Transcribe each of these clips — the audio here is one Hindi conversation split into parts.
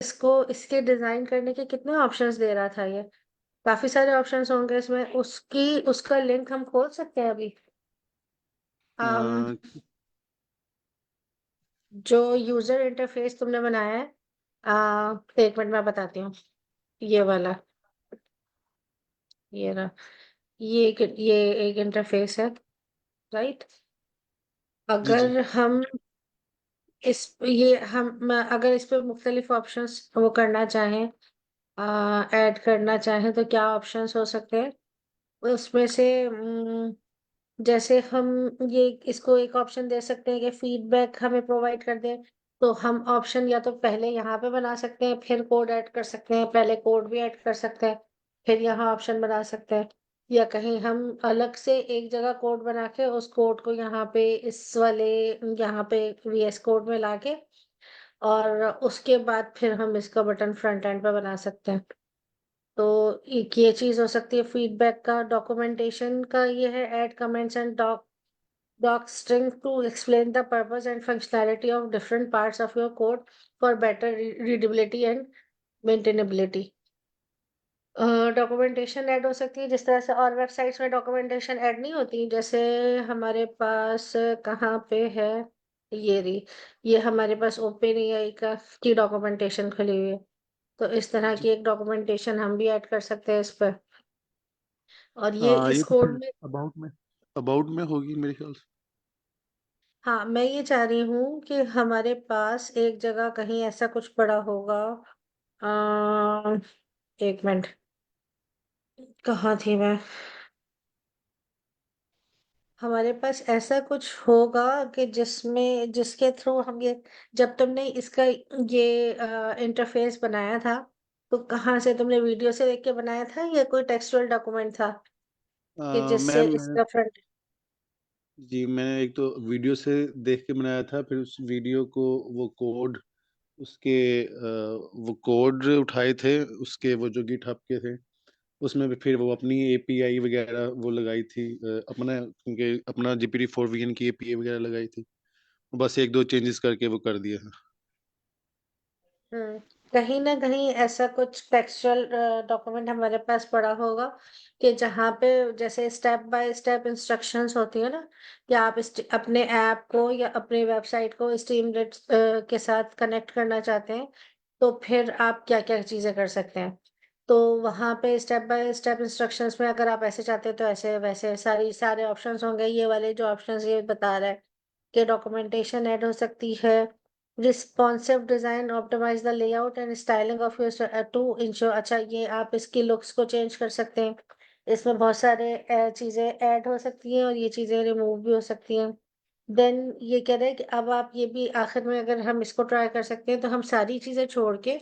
इसको इसके डिज़ाइन करने के कितने ऑप्शंस दे रहा था ये? काफ़ी सारे ऑप्शंस होंगे इसमें, उसका लिंक हम खोल सकते हैं अभी? अम, अ, जो यूज़र इंटरफ़ेस तुमने बनाया है, 1 मिनट मैं बताती हूँ। ये वाला, ये रहा। ये एक इंटरफ़ेस है, राइट? जी जी। अगर हम अगर इस पे मुख्तलिफ़ ऑप्शंस वो करना चाहें, ऐड करना चाहें तो क्या ऑप्शंस हो सकते हैं? उसमें से जैसे हम ये इसको एक ऑप्शन दे सकते हैं कि फीडबैक हमें प्रोवाइड कर दें, तो हम ऑप्शन या तो पहले यहाँ पे बना सकते हैं, फिर कोड ऐड कर सकते हैं, पहले कोड भी ऐड कर सकते हैं, फिर यहाँ ऑप्शन बना सकते हैं, या कहीं हम अलग से एक जगह कोड बना के उस कोड को यहाँ पे इस वाले यहाँ पे वीएस कोड में लाके और उसके बाद फिर हम इसका बटन फ्रंट एंड पे बना सकते हैं। तो एक ये चीज़ हो सकती है फीडबैक का। डॉक्यूमेंटेशन का ये है, add comments and doc string to explain the purpose and functionality of different parts of your code for better readability and maintainability. Documentation add हो सकती है जिस तरह से और वेबसाइट्स में डॉक्यूमेंटेशन ऐड नहीं होती, जैसे हमारे पास कहाँ पे है, ये रही, ये हमारे पास ओपन एआई का की डॉक्यूमेंटेशन खुली हुई है, तो इस तरह जी। की एक डॉक्यूमेंटेशन हम भी ऐड कर सकते हैं इस पर। और ये ये इस तो कोड फिर में, अबाउट में होगी मेरे ख्याल से। हाँ, मैं ये चाह रही हूँ कि हमारे पास एक जगह कहीं ऐसा कुछ पड़ा होगा। अ, 1 मिनट, कहाँ थी मैं? हमारे पास ऐसा कुछ होगा कि जिसके थ्रू हम ये, जब तुमने इसका ये इंटरफेस बनाया था, तो कहाँ से तुमने वीडियो से देख के बनाया था या कोई टेक्सचुअल डॉक्यूमेंट था कि जिससे मैम इसका फ्रंट? जी, मैंने एक तो वीडियो से देख के बनाया था, फिर उस वीडियो को वो कोड उसके वो कोड उठाए थे, उसके वो जो गिटहब के थे, उसमें भी फिर वो अपनी एपीआई वगैरह वो लगाई थी, अपना क्योंकि अपना GPT-4 की एपीआई वगैरह लगाई थी। बस एक दो चेंजेस करके वो कर दिया था। हुँ। कहीं न कहीं ऐसा कुछ टेक्सचुअल डॉक्यूमेंट हमारे पास पड़ा होगा कि जहाँ पे जैसे स्टेप बाय स्टेप इंस्ट्रक्शंस होती है ना, कि आप अपने ऐप को या अपनी वेबसाइट को स्ट्रीमलीट के साथ कनेक्ट करना चाहते हैं, तो फिर आप क्या-क्या चीज़ें कर सकते हैं। तो वहाँ पे स्टेप बाय स्टेप इंस्ट्रक्शंस में अगर आप ऐसे चाहते हैं तो ऐसे, वैसे सारे ऑप्शंस होंगे। ये वाले जो ऑप्शंस ये बता रहा है कि डॉक्यूमेंटेशन ऐड हो सकती है। Responsive design optimise the layout and styling of your to ensure, अच्छा ये आप इसकी लुक्स को चेंज कर सकते हैं। इसमें बहुत सारे चीजें ऐड हो सकती हैं और ये चीजें रिमूव भी हो सकती हैं। देन ये कह रहे हैं कि अब आप ये भी आखिर में अगर हम इसको ट्राई कर सकते हैं तो हम सारी चीजें छोड़ के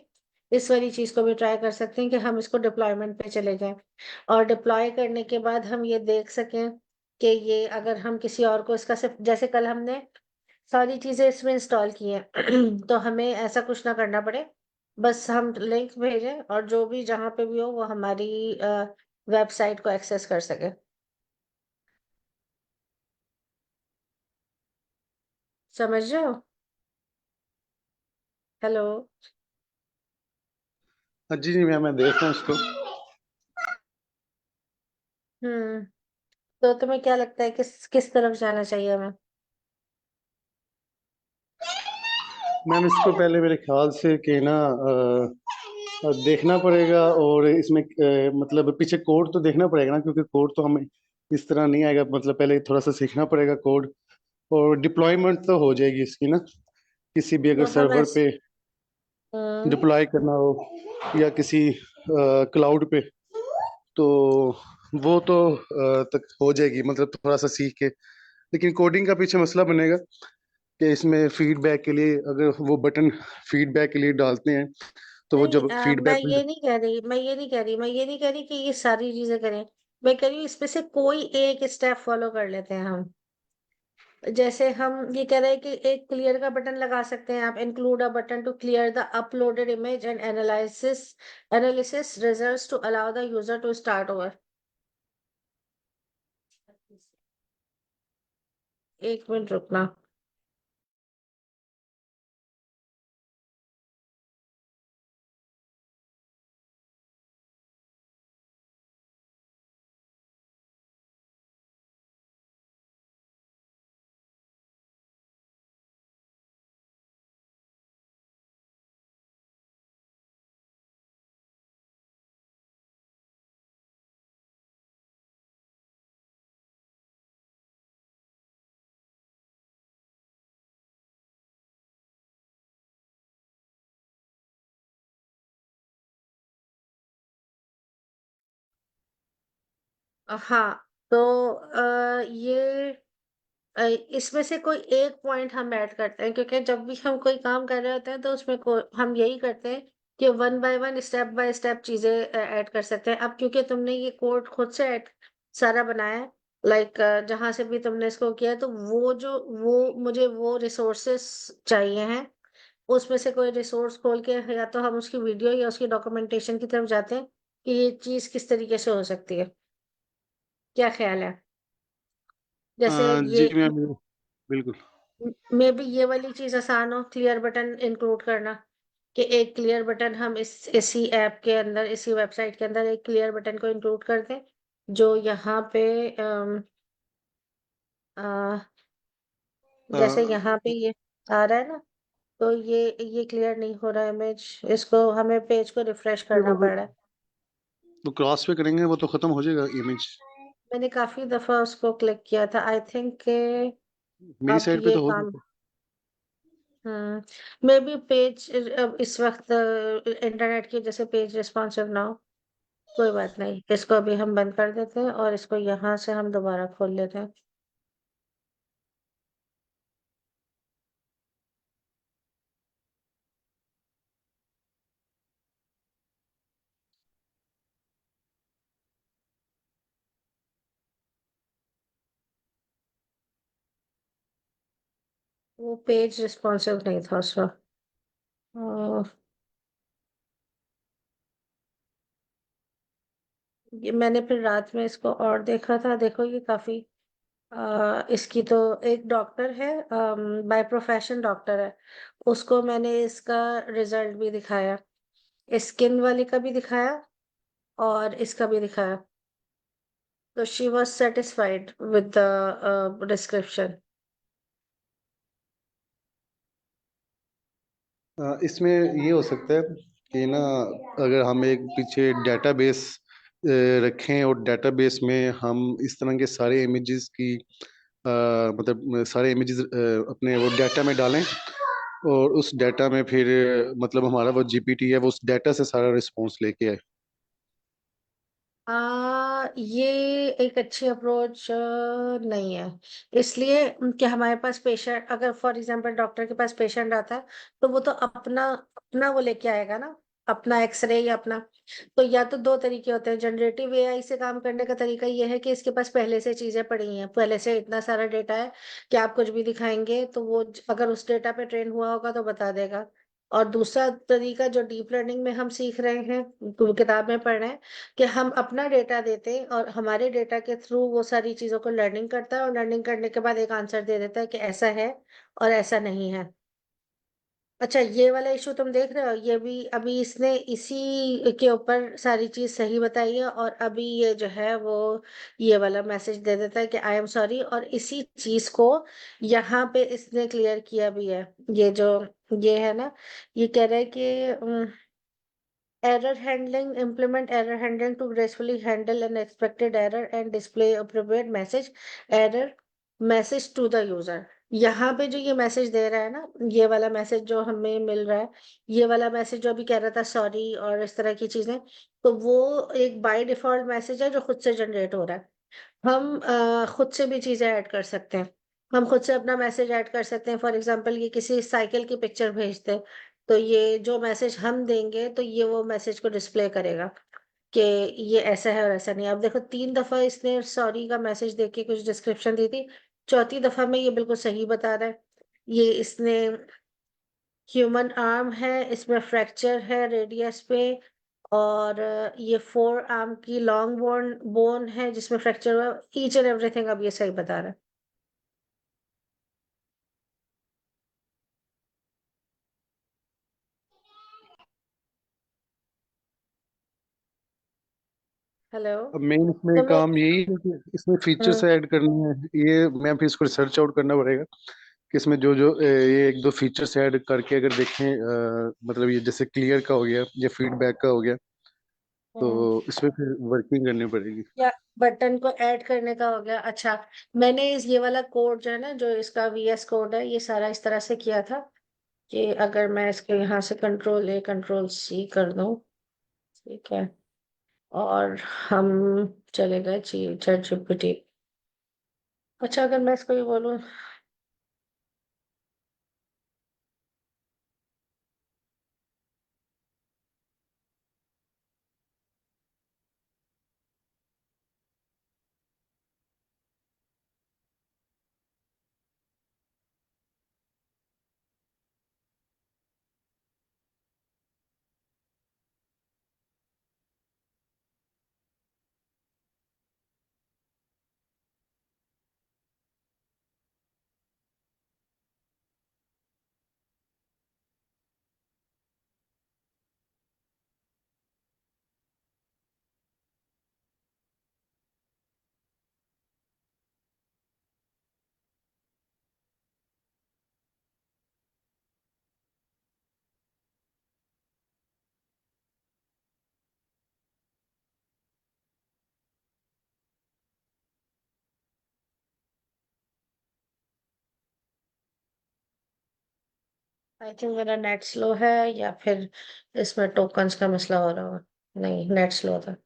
इस वाली चीज को भी ट्राई कर सकते हैं कि हम इसको डिप्लॉयमेंट पे चले जाएं और डिप्लॉय करने के बाद हम ये देख सकें कि ये अगर हम किसी और को इसका सिर्फ, जैसे कल हमने सारी चीज़ें इसमें इंस्टॉल की हैं तो हमें ऐसा कुछ ना करना पड़े। बस हम लिंक भेजें और जो भी जहाँ पे भी हो वो हमारी वेबसाइट को एक्सेस कर सके। समझ रहे हो? हेलो? हाँ जी, जी मैम, मैं देख रहा हूँ उसको। हुँ। तो तुम्हें क्या लगता है किस किस तरफ जाना चाहिए हमें? मैम इसको पहले मेरे ख्याल से कि ना देखना पड़ेगा, और इसमें मतलब पीछे कोड तो देखना पड़ेगा ना, क्योंकि कोड तो हमें इस तरह नहीं आएगा, मतलब पहले थोड़ा सा सीखना पड़ेगा कोड। और डिप्लॉयमेंट तो हो जाएगी इसकी ना, किसी भी अगर तो हम सर्वर ऐस पे हुँ, डिप्लॉय करना हो या किसी क्लाउड पे, तो वो तो तक हो जाएगी, मतलब थोड़ा सा सीख के। लेकिन कोडिंग का पीछे मसला बनेगा कि इसमें फीडबैक के लिए अगर वो बटन फीडबैक के लिए डालते हैं, तो वो नहीं, जब मैं फीडबैक, ये नहीं कह रही कि ये सारी चीज़ें करें। मैं कह रही हूँ इसमें से कोई एक स्टेप फॉलो कर लेते हैं हम। जैसे हम ये कह रहे हैं कि एक क्लियर का बटन लगा सकते हैं आप, include a button to clear the uploaded image and analysis results to allow the user to start over. 1 minute रुकना। हाँ, तो ये इसमें से कोई एक पॉइंट हम ऐड करते हैं, क्योंकि जब भी हम कोई काम कर रहे होते हैं तो उसमें हम यही करते हैं कि one by one, step by step चीजें ऐड कर सकते हैं। अब क्योंकि तुमने ये कोड खुद से ऐड सारा बनाया है, लाइक जहां से भी तुमने इसको किया है, तो वो मुझे वो रिसोर्सेस चाहिए हैं। उसमें से कोई रिसोर्स खोल के, या तो हम उसकी वीडियो या उसकी डॉक्यूमेंटेशन की तरफ जाते हैं कि ये चीज किस तरीके से हो सकती है। क्या ख्याल है? जैसे जी ये मैम, बिल्कुल। मे बी ये वाली चीज आसान हो, क्लियर बटन इंक्लूड करना, कि एक क्लियर बटन हम इसी ऐप के अंदर, इसी वेबसाइट के अंदर एक क्लियर बटन को इंक्लूड कर दें, जो यहाँ पे अ, अ, जैसे यहाँ पे ये आ रहा है ना, तो ये क्लियर नहीं हो रहा है इमेज, इसको हमें पेज को रिफ्रेश करना वो पड़ रहा है। तो क्रॉस पे करेंगे वो तो खत्म हो जाएगा इमेज। मैंने काफी दफा उसको क्लिक किया था, आई थिंक मेरी अब साइड पे ये तो हो काम। जाता मे बी पेज अब इस वक्त इंटरनेट की वजह से पेज रिस्पॉन्सिव ना हो। कोई बात नहीं, इसको अभी हम बंद कर देते हैं और इसको यहाँ से हम दोबारा खोल लेते हैं। वो पेज रिस्पॉन्सिव नहीं था उस वक्त। ये मैंने फिर रात में इसको और देखा था, देखो ये काफी इसकी तो एक डॉक्टर है, बाय प्रोफेशन डॉक्टर है, उसको मैंने इसका रिजल्ट भी दिखाया, स्किन वाले का भी दिखाया और इसका भी दिखाया, तो she was satisfied with the description. इसमें ये हो सकता है कि ना, अगर हम एक पीछे डेटाबेस रखें और डेटाबेस में हम इस तरह के सारे इमेजेस की मतलब सारे इमेजेस अपने वो डाटा में डालें, और उस डाटा में फिर मतलब हमारा वो जीपीटी है वो उस डाटा से सारा रिस्पॉन्स लेके आए। ये एक अच्छी अप्रोच नहीं है, इसलिए कि हमारे पास पेशेंट, अगर फॉर एग्जांपल डॉक्टर के पास पेशेंट आता है, तो वो तो अपना अपना वो लेके आएगा ना, अपना एक्सरे या अपना। तो या तो दो तरीके होते हैं, जनरेटिव एआई से काम करने का तरीका ये है कि इसके पास पहले से चीजें पड़ी हैं, पहले से इतना सारा डेटा है कि आप कुछ भी दिखाएंगे तो वो अगर उस डेटा पे ट्रेन हुआ होगा तो बता देगा। और दूसरा तरीका जो डीप लर्निंग में हम सीख रहे हैं, किताब में पढ़ रहे हैं, कि हम अपना डेटा देते हैं और हमारे डेटा के थ्रू वो सारी चीजों को लर्निंग करता है, और लर्निंग करने के बाद एक आंसर दे देता है कि ऐसा है और ऐसा नहीं है। अच्छा, ये वाला इशू तुम देख रहे हो, ये भी अभी इसने इसी के ऊपर सारी चीज सही बताई है, और अभी ये जो है वो ये वाला मैसेज दे देता है कि आई एम सॉरी, और इसी चीज को यहाँ पे इसने क्लियर किया भी है। ये जो ये है ना, ये कह रहा है कि error handling, implement error handling to gracefully handle unexpected error and display appropriate message, error message to the user। यहाँ पे जो ये मैसेज दे रहा है ना, ये वाला मैसेज जो हमें मिल रहा है, ये वाला मैसेज जो अभी कह रहा था सॉरी और इस तरह की चीजें, तो वो एक बाय डिफॉल्ट मैसेज है जो खुद से जनरेट हो रहा है। हम खुद से भी चीजें ऐड कर सकते हैं, हम खुद से अपना मैसेज ऐड कर सकते हैं। फॉर एग्जांपल ये किसी साइकिल की पिक्चर भेजते हैं, तो ये जो मैसेज हम देंगे तो ये वो मैसेज को डिस्प्ले करेगा कि ये ऐसा है और ऐसा नहीं है। अब देखो, 3 दफा इसने सॉरी का मैसेज देके कुछ डिस्क्रिप्शन दी थी, चौथी दफा में ये बिल्कुल सही बता रहा है। ये इसने ह्यूमन आर्म है, इसमें फ्रैक्चर है रेडियस पे, और ये फोर आर्म की लॉन्ग बोन बोन है जिसमें फ्रैक्चर हुआ, ईच एंड एवरीथिंग अब ये सही बता रहा है। हेलो। अब मेन इसमें तुम्हें काम यही है कि इसमें फीचर्स हम्म ऐड करने हैं। ये मैं फिर इसको रिसर्च आउट करना पड़ेगा कि इसमें जो जो ये एक दो फीचर्स ऐड करके अगर देखें, मतलब ये जैसे क्लियर का हो गया या फीडबैक का हो गया, तो हम्म इसमें फिर वर्किंग करनी पड़ेगी। या बटन को ऐड करने का हो गया। अच्छा, मैंने ये वाला कोड जो है ना, जो इसका वीएस कोड है, ये सारा इस तरह से किया था कि अगर मैं इसके यहाँ से कंट्रोल A कंट्रोल C कर दूं, ठीक है, और हम चले गए चैट जीपीटी। अच्छा, अगर मैं इसको ये बोलूँ, आई थिंक मेरा नेट स्लो है, या फिर इसमें टोकन्स का मसला हो रहा होगा। नहीं, नेट स्लो था।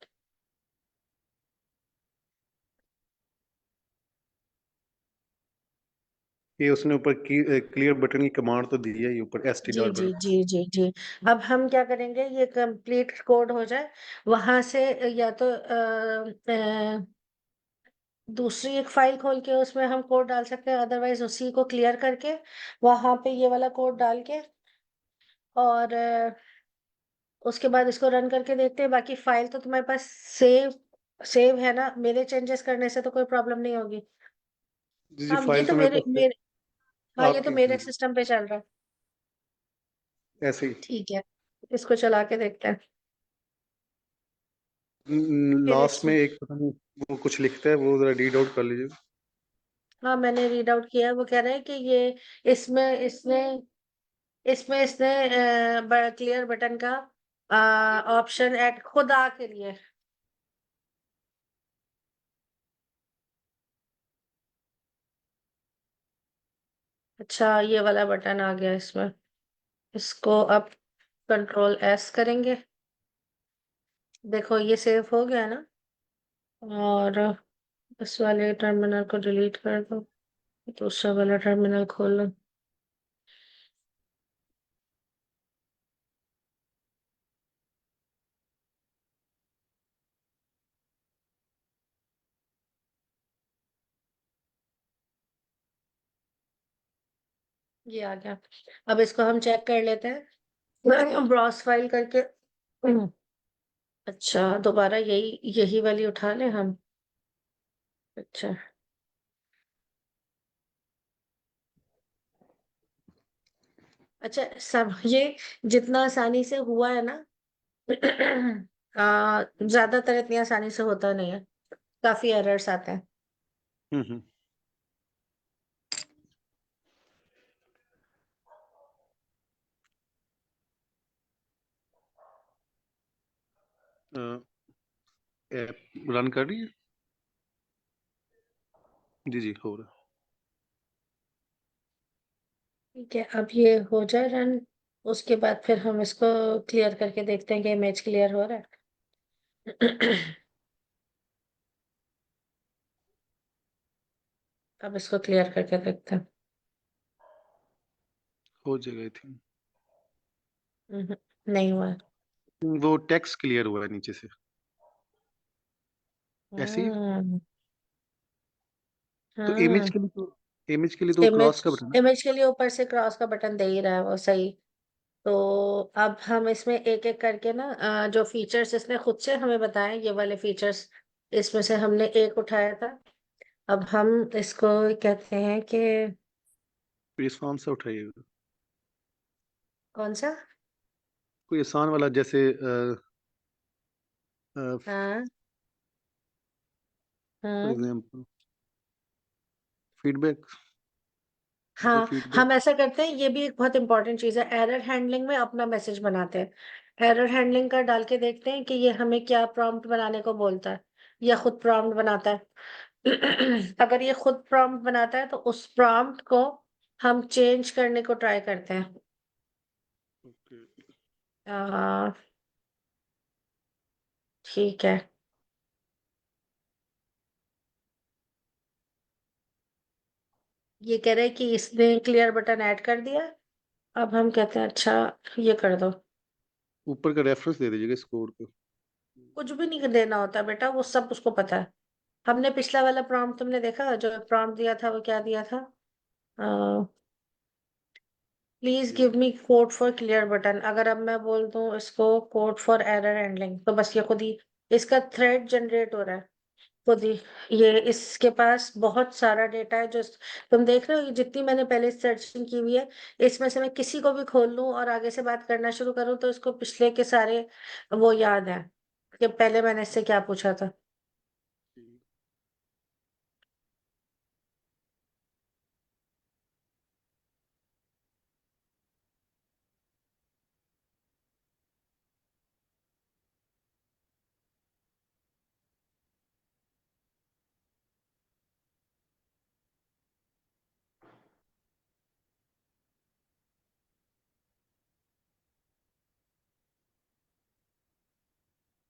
ये उसने ऊपर क्लियर बटन की कमांड तो दी है, ये ऊपर S T G dot G button. जी जी जी। अब हम क्या करेंगे, ये कंप्लीट कोड हो जाए, वहां से या तो दूसरी एक फाइल खोल के उसमें हम कोड डाल सकते हैं, अदरवाइज उसी को क्लियर करके वहां पे ये वाला कोड डाल के, और उसके बाद इसको रन करके देखते हैं। बाकी फाइल तो तुम्हारे पास सेव सेव है ना? मेरे चेंजेस करने से तो कोई प्रॉब्लम नहीं होगी। जी जी, हाँ, ये फाइल तो तो मेरे मेरे पास है। मेरे हाँ, ये तो आपकी मेरे सिस्टम पे चल रहा है। ऐसे ही। ठीक है, इसको चला के देखते हैं। फिर लास्ट इस में एक पता नहीं वो कुछ लिखता है, वो जरा रीड आउट कर लीजिए। हाँ, मैंने रीड आउट किया है। वो कह रहा है कि ये इसमें इसने इसमें इसने क्लियर बटन का ऑप्शन ऐड खुदा के लिए। अच्छा, ये वाला बटन आ गया इसमें। इसको अब कंट्रोल S करेंगे। देखो, ये सेव हो गया ना? और इस वाले टर्मिनल को डिलीट कर दो, दूसरा वाला टर्मिनल खोल लो। ये आ गया। अब इसको हम चेक कर लेते हैं ब्राउज फाइल करके। अच्छा, दोबारा यही यही वाली उठा लें हम। अच्छा। अच्छा, सब ये जितना आसानी से हुआ है ना, ज्यादातर इतनी आसानी से होता नहीं है। काफी एरर्स आते हैं। हम्म। ऐप रन कर रही है। जी जी, हो रहा ठीक है, अब ये हो जाए रन। उसके बाद फिर हम इसको क्लियर करके देखते हैं कि इमेज क्लियर हो रहा है। अब इसको क्लियर करके देखते हैं। है। हो जाएगा आई थिंक। नहीं हुआ है। वो टेक्स्ट क्लियर हुआ है नीचे से। ऐसे ही है। हम्म। तो इमेज हाँ। के लिए तो इमेज के लिए तो इमेज क्रॉस का बटन है। इमेज के लिए ऊपर से क्रॉस का बटन दे ही रहा है वो, सही। तो अब हम इसमें एक एक करके ना, जो फीचर्स इसने खुद से हमें बताए, ये वाले फीचर्स, इसमें से हमने एक उठाया था। अब हम इसको कहते हैं कि पेज फॉर्म से उठाइएगा। कौन सा? कोई आसान वाला, जैसे हाँ फॉर हाँ एग्जाम्पल फीडबैक। जैसे हाँ। फीडबैक। हम ऐसा करते हैं, ये भी एक बहुत इंपॉर्टेंट चीज है। एरर हैंडलिंग में अपना मैसेज बनाते हैं। एरर हैंडलिंग का डाल के देखते हैं कि ये हमें क्या प्रॉम्प्ट बनाने को बोलता है, या खुद प्रॉम्प्ट बनाता है। अगर ये खुद प्रॉम्प्ट बनाता है तो उस प्रॉम्प्ट को हम चेंज करने को ट्राई करते हैं। ओके। आ, ठीक है। ये कह रहे हैं कि इसने क्लियर बटन ऐड कर दिया। अब हम कहते हैं अच्छा ये कर दो। ऊपर का रेफरेंस दे दीजिएगा इस कोड का। कुछ भी नहीं देना होता बेटा, वो सब उसको पता है। हमने पिछला वाला प्रॉम्प्ट तुमने देखा, जो प्रॉम्प्ट दिया था वो क्या दिया था? प्लीज ये give me code for clear button. अगर अब मैं बोल दूं इसको कोड फॉर एरर हैंडलिंग, तो बस ये खुद ही इसका थ्रेड जनरेट हो रहा है खुद ही। ये इसके पास बहुत सारा डेटा है जो तुम देख रहे हो, ये जितनी मैंने पहले सर्चिंग की हुई है, इसमें से मैं किसी को भी खोल लूं और आगे से बात करना शुरू करूं तो इसको पिछले के सारे वो याद है कि पहले मैंने इससे क्या पूछा था।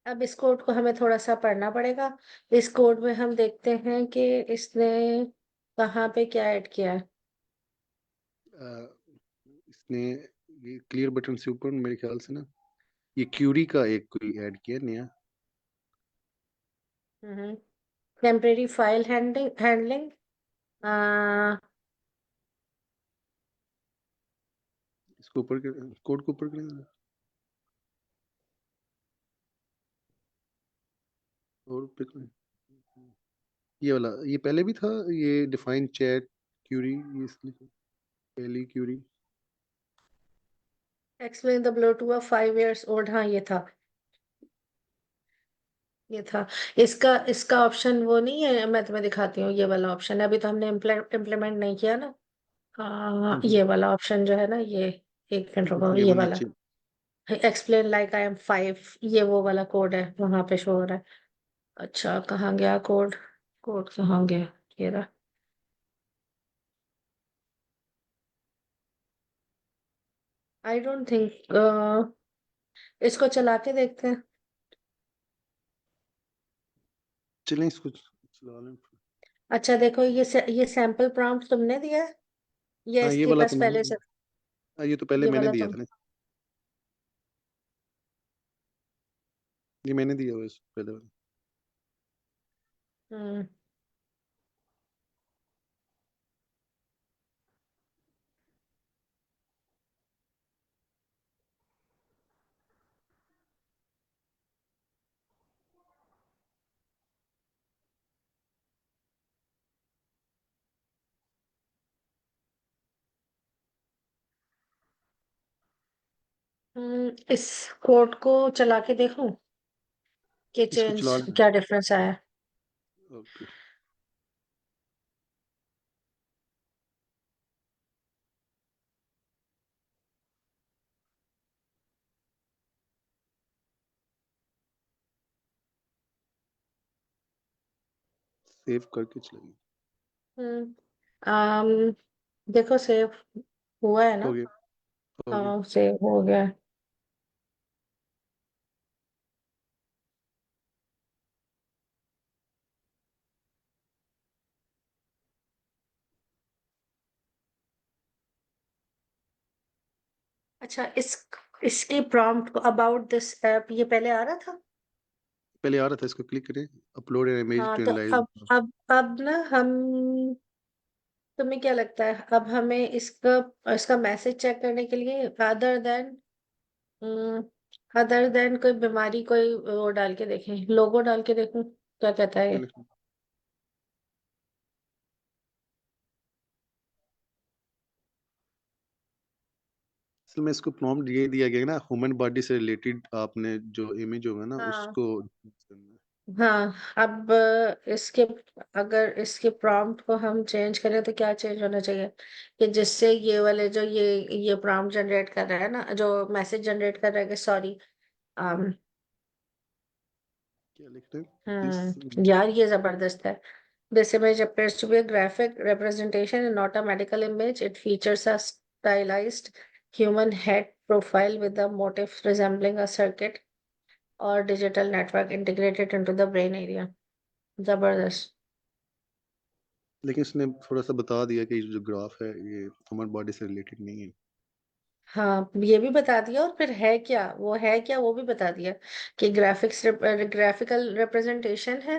अब इस कोड को हमें थोड़ा सा पढ़ना पड़ेगा। इस कोड में हम देखते हैं कि इसने कहाँ पे क्या ऐड किया है। इसने ये क्लियर बटन से ऊपर मेरे ख्याल से ना ये क्यूरी का एक कोई ऐड किया नया। Temporary file handling. इसको ऊपर कोड को ऊपर करें और ऊपर करें। ये वाला ये पहले भी था, ये डिफाइन चैट क्यूरी, ये इसलिए पहली query. Explain the below to a 5 years old। हाँ ये था, ये था। इसका इसका ऑप्शन वो नहीं है, मैं तुम्हें दिखाती हूँ। ये वाला ऑप्शन है, अभी तो हमने इम्प्लीमेंट नहीं किया ना। हाँ हम्म, ये वाला ऑप्शन जो है ना, ये एक मिनट रुको, ये ये वो वाला नीचे। एक्सप्लेन लाइक आई एम 5, ये वो वाला कोड है, वहां पे शो हो रहा है। अच्छा कहाँ गया कोड? कोड कहाँ गया? ये रहा। आई डोंट थिंक, इसको चला के देखते हैं। चलें इसको चला लें। अच्छा देखो, ये सैंपल प्रॉम्प्ट तुमने दिया है या हाँ ये इसके वाला पास तो मैंने पहले से? ये तो पहले ये मैंने वाला दिया तुम। था ना। ये मैंने दिया हुआ है इसको पहले वाला। हम्म इस कोड को चला के देखूं कि इसको चेंज चला लें। क्या डिफरेंस आया। ओके। सेव करके चलाइए। हम्म देखो सेव हुआ है हो ना? गया, हो गया। हाँ सेव हो गया है। अच्छा इसकी प्रॉम्प्ट अबाउट दिस ऐप ये पहले आ रहा था? पहले आ रहा था, इसको क्लिक करें। अपलोड एन इमेज हाँ टू तो एनालाइज। अब ना हम, तुम्हें क्या लगता है अब हमें इसका इसका मैसेज चेक करने के लिए अदर देन कोई बीमारी, कोई वो डाल के देखें, लोगो डाल के देखूं क्या कहता है ये? असल में इसको प्रॉम्प्ट ये दिया गया है ना, ह्यूमन बॉडी से रिलेटेड आपने जो इमेज होगा ना हाँ उसको। हाँ। अब इसके, अगर इसके प्रॉम्प्ट को हम चेंज करें तो क्या चेंज होना चाहिए कि जिससे ये वाले जो ये प्रॉम्प्ट जनरेट कर रहा है ना, जो मैसेज जनरेट कर रहा है कि सॉरी। क्या लिख रहे हैं दिस। यार ये जबरदस्त है। This image appears to be a graphic representation and not a medical image. It features a stylized human head profile with a motif resembling a circuit. और digital network integrated into the brain area. जबरदस्त। लेकिन इसने थोड़ा सा बता दिया कि ये जो ग्राफ है ये ह्यूमन बॉडी से रिलेटेड नहीं है। हाँ, ये भी बता दिया, और फिर है क्या, वो है क्या वो भी बता दिया कि ग्राफिकल रिप्रेजेंटेशन है।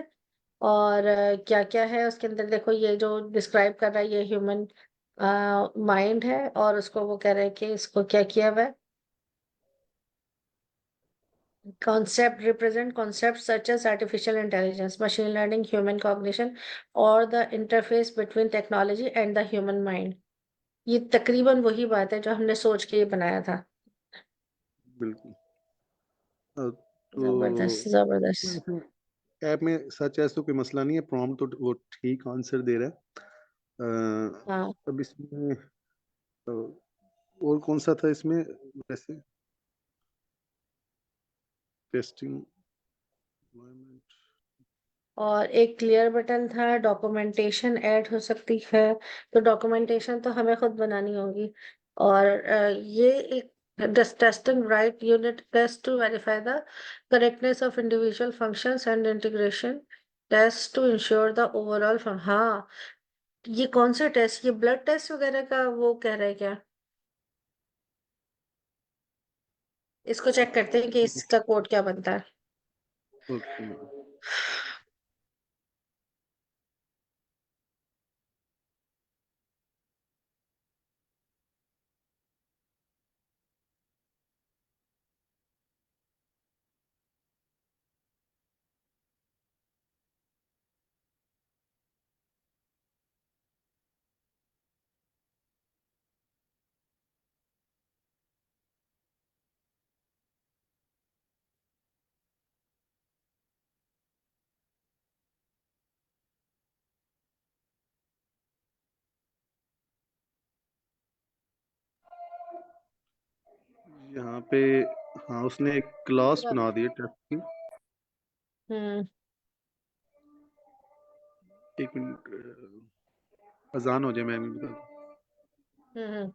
और क्या क्या है उसके अंदर, देखो ये जो डिस्क्राइब कर रहा है ये ह्यूमन माइंड है, और उसको वो कह रहे हैं कि इसको क्या किया हुआ है। Concept represent concepts such as artificial intelligence, machine learning, human cognition, or the interface between technology and the human mind। ये तकरीबन वही बात है जो हमने सोच के ये बनाया था। बिल्कुल। तो जबरदस्त इसमें जबरदस्त। ऐप में सच है तो कोई मसला नहीं है, प्रॉम्प्ट तो वो ठीक आंसर दे रहा है। हाँ, अब इसमें और कौन सा था इसमें वैसे, टेस्टिंग एनवायरनमेंट। और एक क्लियर बटन था, डॉक्यूमेंटेशन ऐड हो सकती है। तो डॉक्यूमेंटेशन तो हमें खुद बनानी होगी। और ये एक testing write unit test to verify the correctness of individual functions and integration test to ensure the overall हाँ। ये कौन से टेस्ट, ये ब्लड टेस्ट वगैरह का वो कह रहे हैं क्या? इसको चेक करते हैं कि इसका कोड क्या बनता है। ओके। यहाँ पे हाँ उसने एक क्लास पूरा। बना दी है टेस्ट की। हम्म। एक मिनट, अजान हो जाए मैं भी बता दूं। हम्म।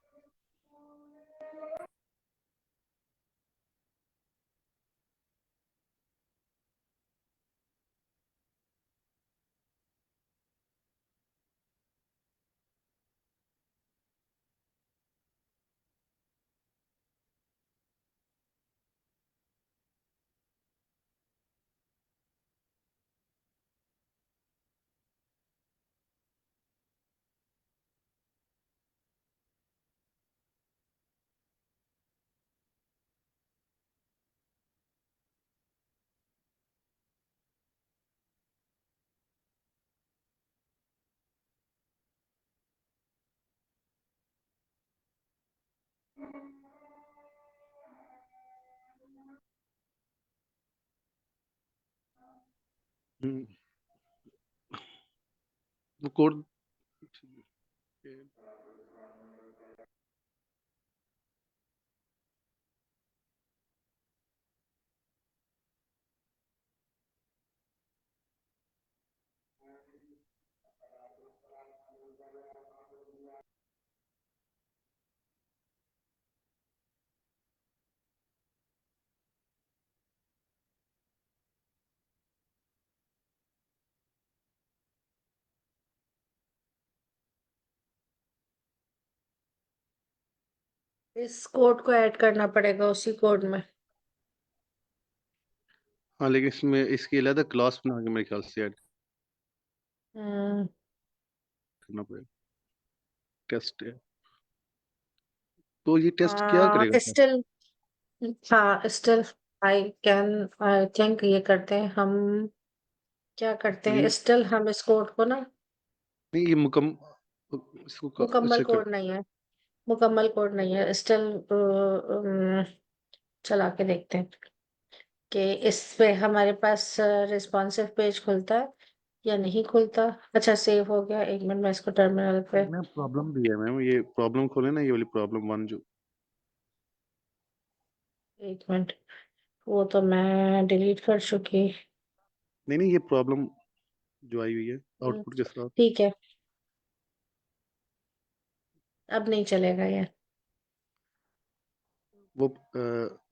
हम्म, वो कोड इस कोड को ऐड करना पड़ेगा उसी कोड में। हाँ, लेकिन इसमें इसकी अलग क्लास बना के मेरे ख्याल से ऐड हम्म। करना पड़ेगा। टेस्ट है तो ये टेस्ट क्या करेगा सर? स्टिल, हाँ still I can, I think ये करते हैं हम। क्या करते हैं, ये स्टिल हम इस कोड को ना, नहीं, ये मुकम इसको मुकम्मल अच्छा कर। कोड नहीं है, मुकम्मल कोड नहीं है स्टिल। चला के देखते हैं कि इस पे हमारे पास रिस्पॉन्सिव पेज खुलता है या नहीं खुलता। अच्छा, सेव हो गया, एक मिनट में इसको टर्मिनल पे। मैम प्रॉब्लम भी है मैम, ये प्रॉब्लम खोले ना, ये वाली प्रॉब्लम वन जो। एक मिनट, वो तो मैं डिलीट कर चुकी। नहीं नहीं, ये प्रॉब्लम जो आई हुई है हम्म, आउटपुट के साथ। ठीक है, अब नहीं चलेगा ये। वो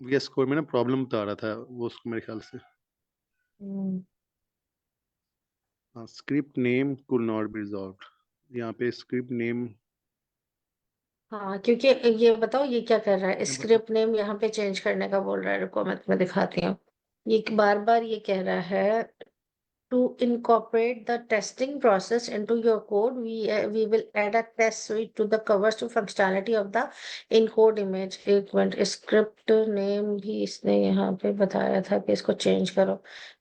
VS कोड में ना प्रॉब्लम बता रहा था वो, उसको मेरे ख्याल से। हम्म, हाँ, script name could not be resolve. यहाँ पे स्क्रिप्ट नेम हाँ क्योंकि ये बताओ ये क्या कर रहा है, मैं बता। स्क्रिप्ट नेम यहाँ पे चेंज करने का बोल रहा है। रुको मैं तुम्हें दिखाती हूँ। ये बार बार ये कह रहा है to incorporate the testing process into your code, we will add a test suite to the covers to functionality of the encode image। एक मिनट, स्क्रिप्ट नेम भी इसने यहाँ पे बताया था कि इसको चेंज करो।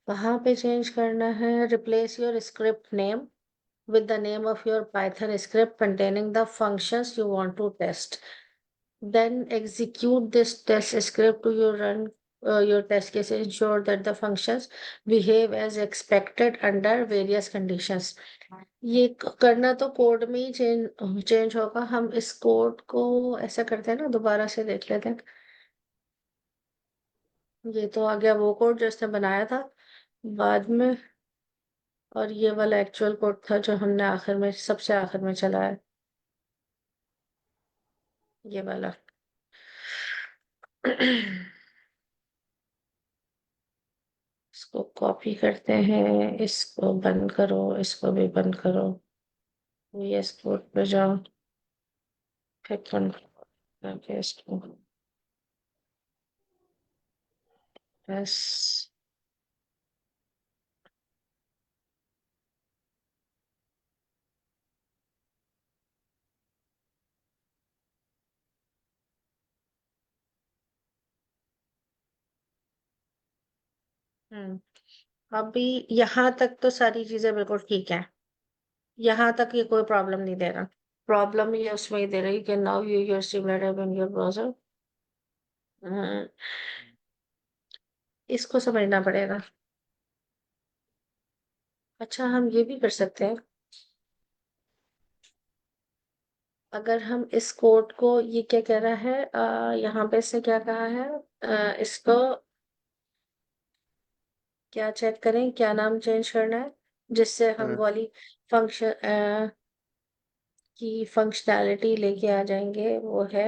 कहाँ पे चेंज करना है? Replace your script name with the name of your Python script containing the functions you want to test. Then execute this test script to your run your test case. Ensure that the functions behave as expected under various conditions। ये करना तो कोड में ही चेंज होगा। हम इस कोड को ऐसा करते हैं ना, दोबारा से देख लेते हैं। ये तो आ गया वो कोड जो इसने बनाया था बाद में, और ये वाला एक्चुअल कोड था जो हमने आखिर में, सबसे आखिर में चलाया, ये वाला। इसको कॉपी करते हैं, इसको बंद करो, इसको भी बंद करो। VS कोड पे जाओ, फिर बंद करके इसको बस। अभी यहाँ तक तो सारी चीजें बिल्कुल ठीक है। यहाँ तक ये कोई प्रॉब्लम नहीं दे रहा। प्रॉब्लम ये उसमें ही दे रही कि now you your simulator in your browser. इसको समझना पड़ेगा। अच्छा हम ये भी कर सकते हैं, अगर हम इस कोड को, ये क्या कह रहा है, यहाँ पे इसने क्या कहा है, इसको क्या चेक करें, क्या नाम चेंज करना है जिससे हम वाली फंक्शन की फंक्शनैलिटी लेके आ जाएंगे, वो है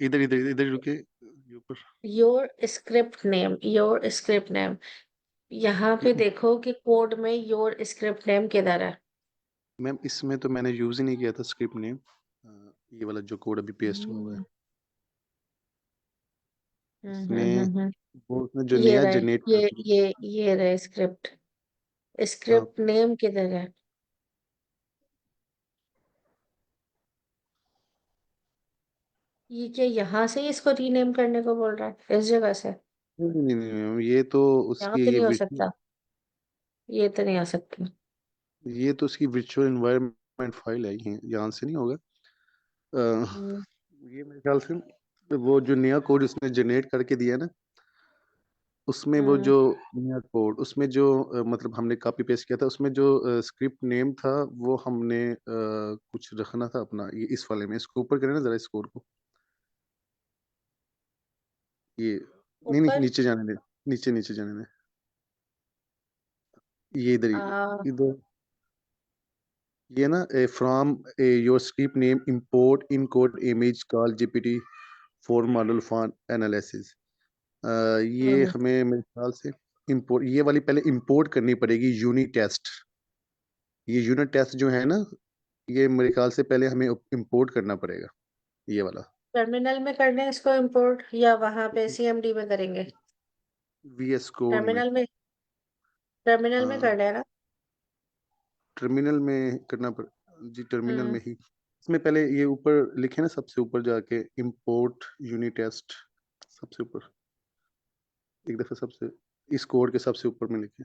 इधर इधर इधर रुके, ये ऊपर। Your script name. यहाँ पे देखो कि कोड में योर स्क्रिप्ट नेम किधर है। मैम इसमें तो मैंने यूज ही नहीं किया था स्क्रिप्ट नेम। ये वाला जो कोड अभी पेस्ट हुआ है हम्म इसमें, हम्म। वो उसने जो ये नया रहे, जनरेट कर ये दिया। ये ये रहे स्क्रिप्ट। हाँ, स्क्रिप्ट नेम किधर है? ये क्या यहाँ से ही इसको रीनेम करने को बोल रहा है इस जगह से? नहीं नहीं नहीं मैम, ये तो यहाँ उसकी तो ये नहीं हो virtual- सकता, ये तो नहीं हो सकता। ये तो उसकी वर्चुअल एनवायरनमेंट फाइल है, यहाँ से नहीं होगा। अ, हम्म ये मेरे ख्याल से वो जो नया कोड उसने जनरेट करके दिया है ना, उसमें वो हम्म जो नया कोड उसमें जो मतलब हमने कॉपी पेस्ट किया था, उसमें जो स्क्रिप्ट नेम था वो हमने कुछ रखना था अपना, ये इस वाले में। इसको ऊपर करें ना जरा, इस कोड को। ये नहीं नहीं, ऊपर। नीचे जाने दे, नीचे नीचे जाने दे। ये इधर आ, इधर, ये ना from your script name import in code image call GPT for model for analysis. ये हम्म हमें मेरे ख्याल से इंपोर्ट, ये वाली पहले इंपोर्ट करनी पड़ेगी, यूनिट टेस्ट। ये यूनिट टेस्ट जो है ना, ये मेरे ख्याल से पहले हमें इंपोर्ट करना पड़ेगा, ये वाला। टर्मिनल में करना है इसको इंपोर्ट, या वहां पे CMD में करेंगे? VS कोड में। टर्मिनल में, टर्मिनल में हाँ, करना है ना? टर्मिनल में करना पड़ जी, टर्मिनल हम्म में ही। इसमें पहले ये ऊपर लिखे ना, सबसे ऊपर जाके इंपोर्ट यूनिट टेस्ट, सबसे ऊपर एक दफा, सबसे इस कोड के सबसे ऊपर में लिखे।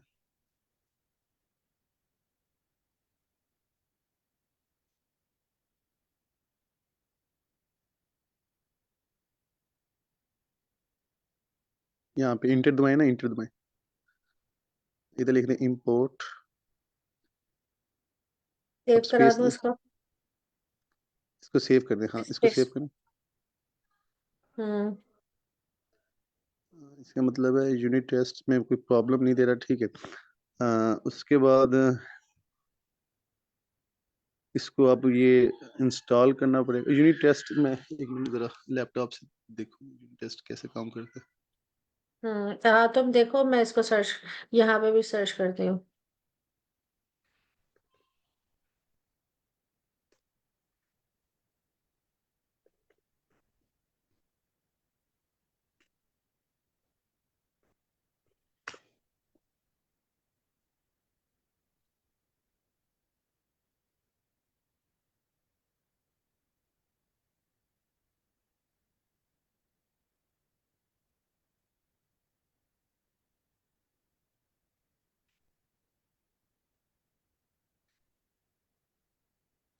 यहाँ पे इंटर दबाए ना, इंटर दबाए, इधर लिख दें इंपोर्ट। अब सेव करा स्पेस दूं दें, इसको? इसको सेव कर दें। हाँ, इसको स्पेस। सेव करें। हम्म इसका मतलब है यूनिट टेस्ट में कोई प्रॉब्लम नहीं दे रहा, ठीक है। उसके बाद इसको आप ये इंस्टॉल करना पड़ेगा। यूनिट टेस्ट में एक मिनट जरा लैपटॉप से देखो यूनिट टेस्ट कैसे काम करता है। हाँ, तुम देखो, मैं इसको सर्च, यहाँ पे भी सर्च करती हूँ।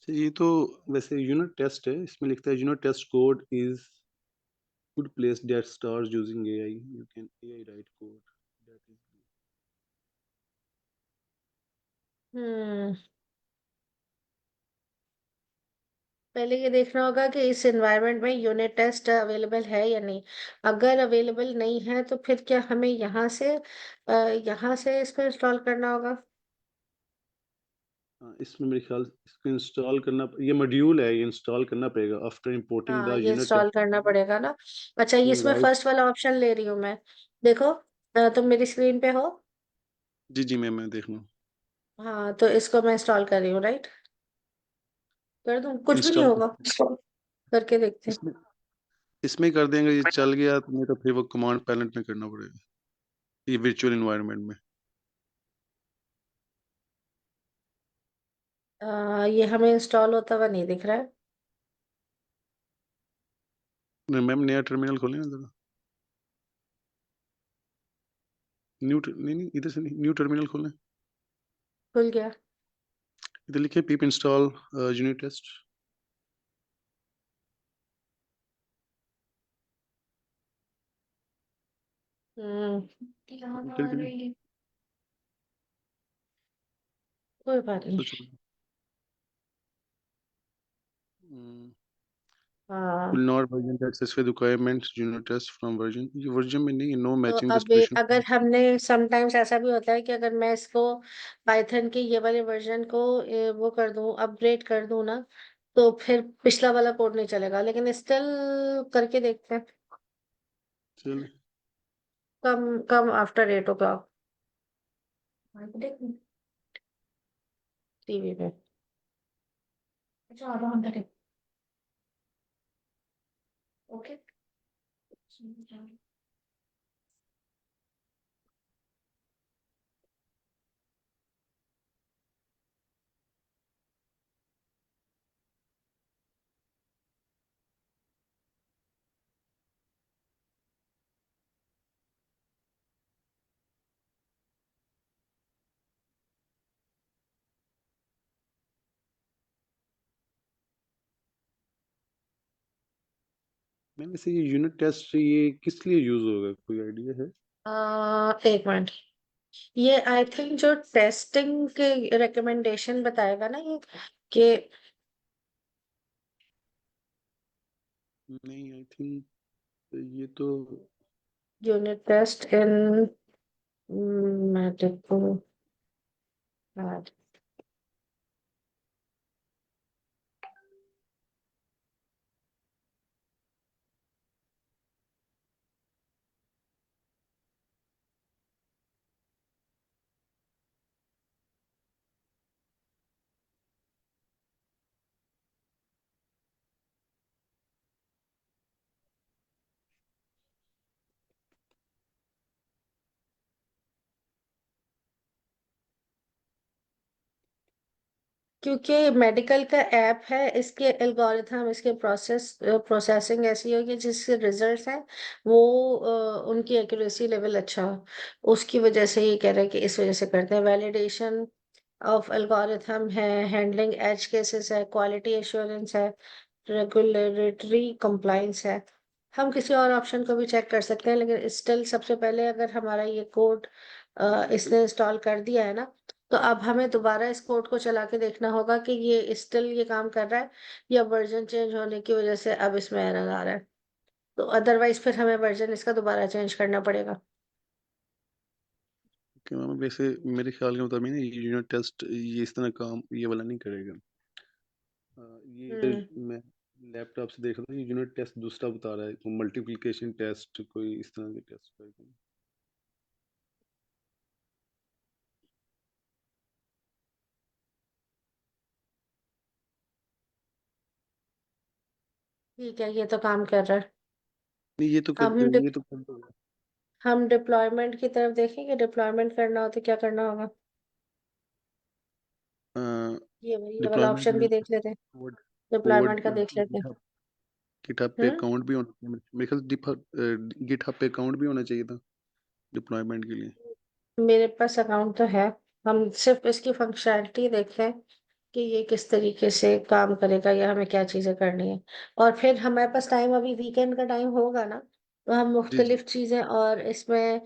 अच्छा, ये तो वैसे यूनिट टेस्ट है, इसमें लिखता है unit test code is good place that starts using AI, you can AI write code that is. Hmm पहले ये देखना होगा कि इस एनवायरनमेंट में यूनिट टेस्ट अवेलेबल है या नहीं। अगर अवेलेबल नहीं है तो फिर क्या हमें यहाँ से इसको इंस्टॉल करना होगा? हाँ, इसमें मेरे ख्याल इसको इंस्टॉल करना, ये मॉड्यूल है, ये इंस्टॉल करना पड़ेगा आफ्टर इंपोर्टिंग हाँ, द ये यूनिट टेस्ट। इंस्टॉल करना पड़ेगा ना। अच्छा, ये इसमें राइट। फर्स्ट वाला ऑप्शन ले रही हूँ मैं। देखो, तुम मेरी स्क्रीन पे हो? जी जी, मैं देख लूँ। हाँ, तो इसको मैं इंस्टॉल कर रही हूँ, राइट? कर दूँ? कुछ भी नहीं इंस्टॉल होगा, करके देखते हैं। इसमें इसमें कर देंगे, ये चल गया तो नहीं तो फिर वो कमांड पैलेट में करना पड़ेगा, ये वर्चुअल एनवायरनमेंट में। ये हमें इंस्टॉल होता हुआ नहीं दिख रहा है। नहीं मैम, नया टर्मिनल खोलें ना जरा। नहीं नहीं, इधर से नहीं, न्यू टर्मिनल खोलें। खुल गया। इधर लिखे पीप इंस्टॉल यूनिट टेस्ट। इंटर के लिए हम्म कोई बात नहीं। सोचो। हाँ, will not version that satisfy the requirements unit test from version, ये वर्जन में नहीं है, नो तो मैचिंग अब डिस्क्रिप्शन। अगर हमने, समटाइम्स ऐसा भी होता है कि अगर मैं इसको पाइथन के ये वाले वर्जन को वो कर दूं, अपग्रेड कर दूं ना, तो फिर पिछला वाला कोड नहीं चलेगा, लेकिन स्टिल करके देखते हैं। चल। कम कम आफ्टर 8 o'clock टीवी पे। अच्छा, आधा घंटा टीवी। ओके। मैंने से ये यूनिट टेस्ट ये किस लिए यूज होगा, कोई आइडिया है? एक मिनट। ये आई थिंक जो टेस्टिंग के रिकमेंडेशन बताएगा ना, ये कि नहीं, आई थिंक ये तो यूनिट टेस्ट इन, मैं देखूँ। क्योंकि मेडिकल का ऐप है, इसके एल्गोरिथम, इसके प्रोसेसिंग ऐसी होगी जिसके रिजल्ट्स हैं वो उनकी एक्यूरेसी लेवल अच्छा हो। उसकी वजह से ये कह रहे हैं कि इस वजह से करते हैं। वैलिडेशन ऑफ एल्गोरिथम है, हैंडलिंग एज केसेस है, क्वालिटी एश्योरेंस है, रेगुलेटरी कंप्लाइंस है। हम किसी और ऑप्शन को भी चेक कर सकते हैं, लेकिन स्टिल सबसे पहले अगर हमारा ये कोड इसने इंस्टॉल कर दिया है ना, तो अब हमें दोबारा इस कोड को चला के देखना होगा कि ये स्टिल ये काम कर रहा है, या वर्जन चेंज होने की वजह से अब इसमें एरर आ रहा है। तो अदरवाइज फिर हमें वर्जन इसका दोबारा चेंज करना पड़ेगा। कि मैम वैसे मेरे ख्याल के मुताबिक ना ये यूनिट टेस्ट ये इस तरह काम ये वाला नहीं करेगा। ये इधर हम्म मैं लैपटॉप से देख रहा हूँ, ये यूनिट टेस्ट दूसरा बता रहा है, मल्टीप्लिकेशन टेस्ट कोई इस तरह के टेस्ट। ठीक है, ये तो काम कर रहा है। नहीं ये तो कर, अब हम ये तो कर दो। हम डिप्लॉयमेंट की तरफ देखेंगे। डिप्लॉयमेंट करना हो तो क्या करना होगा? ये वाला डिप्लॉयमेंट ऑप्शन में भी देख लेते हैं। कोड कोड डिप्लॉयमेंट का देख लेते हैं। गिटहब गिटहब पे हम्म अकाउंट भी होना चाहिए मेरे ख्याल। गिटहब पे अकाउंट भी होना चाहिए था डिप्लॉयमेंट के लिए। मेरे पास अकाउंट तो है। हम सिर्फ इसकी फंक्शनैलिटी देखें कि ये किस तरीके से काम करेगा या हमें क्या चीजें करनी है। और फिर हमारे पास टाइम, अभी वीकेंड का टाइम होगा ना, तो हम जी जी। मुख्तलिफ चीजें और इसमें।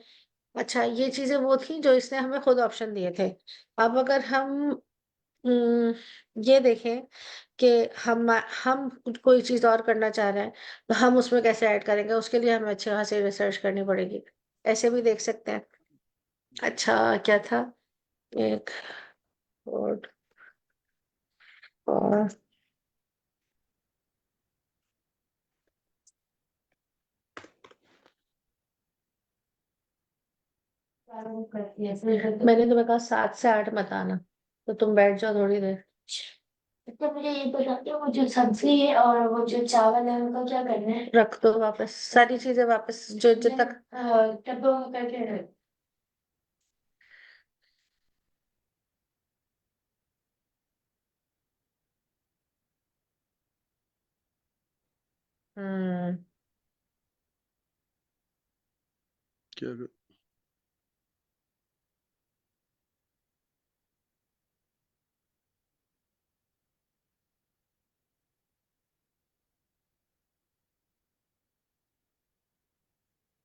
अच्छा, ये चीजें वो थी जो इसने हमें खुद ऑप्शन दिए थे। अब अगर हम ये देखें कि हम कोई चीज और करना चाह रहे हैं, तो हम उसमें कैसे ऐड करेंगे, उसके लिए हमें अच्छी खासी रिसर्च करनी पड़ेगी। ऐसे भी देख सकते हैं। अच्छा, क्या था? एक कोड और मैंने तुम्हें कहा 7 से 8 मत आना, तो तुम बैठ जाओ थोड़ी देर। तो मुझे ये बताते हो, वो जो सब्जी है और वो जो चावल है उनका क्या करना है? रख दो वापस, सारी चीजें वापस जो जो तक। डब्बों में करके रख। हम्म क्या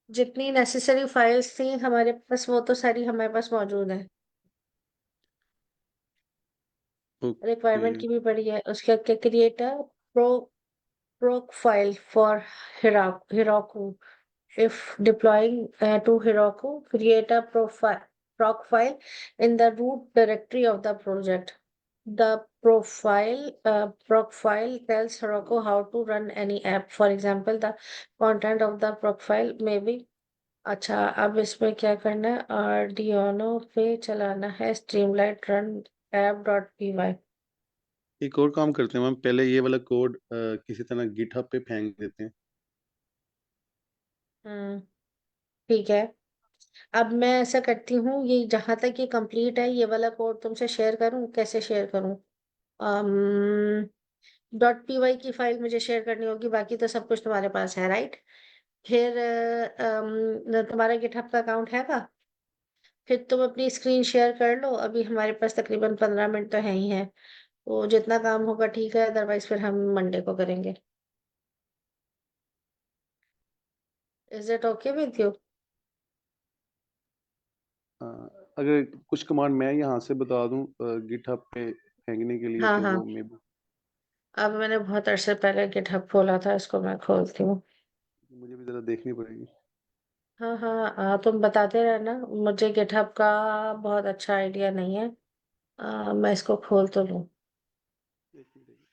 जितनी नेसेसरी फाइल्स थी हमारे पास, वो तो सारी हमारे पास मौजूद है। ओके। रिक्वायरमेंट की भी पड़ी है उसके। Create a pro profile for Heroku. If deploying to Heroku, create a proc file in the root directory of the project. The proc file tells Heroku how to run any app. For example, the content of the proc file may be। अच्छा, अब इसमें क्या करना है? Arduino पे चलाना है streamlit run app.py। एक और काम करते हैं, हम पहले ये वाला कोड किसी तरह गिटहब पे फेंक देते हैं। हम्म ठीक है। अब मैं ऐसा करती हूँ, ये जहां तक ये कंप्लीट है, ये वाला कोड तुमसे शेयर करूँ? कैसे शेयर करूँ? .py की फाइल मुझे शेयर करनी होगी, बाकी तो सब कुछ तुम्हारे पास है, राइट? फिर तुम्हारा गिटहब का अकाउंट है का? फिर तुम अपनी स्क्रीन शेयर कर लो। अभी हमारे पास तकरीबन 15 मिनट तो है ही है। तो जितना काम होगा ठीक है, अदरवाइज फिर हम मंडे को करेंगे। Is it okay with you? Uh, अगर कुछ कमांड मैं यहाँ से बता दूं गिटहब पे फेंकने के लिए, हाँ तो हाँ। वो मे भी अब मैंने बहुत अरसे पहले गिटहब खोला था, इसको मैं खोलती हूँ। मुझे भी जरा देखनी पड़ेगी। हाँ हाँ, तुम बताते रहना। मुझे गिटहब का बहुत अच्छा आइडिया नहीं है। मैं इसको खोल तो लूँ। देखनी पड़ेगी।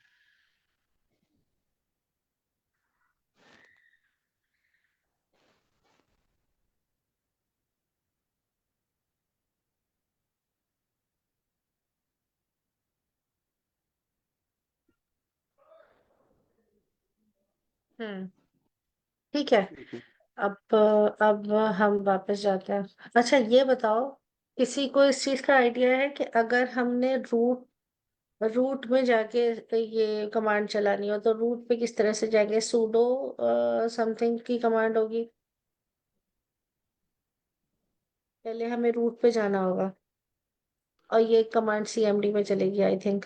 हम्म ठीक है। एक मिनट। अब हम वापस जाते हैं। अच्छा, ये बताओ, किसी को इस चीज का आइडिया है कि अगर हमने रूट रूट में जाके ये कमांड चलानी हो, तो रूट पे किस तरह से जाएंगे? sudo समथिंग की कमांड होगी। पहले हमें रूट पे जाना होगा, और ये कमांड cmd में चलेगी, आई थिंक।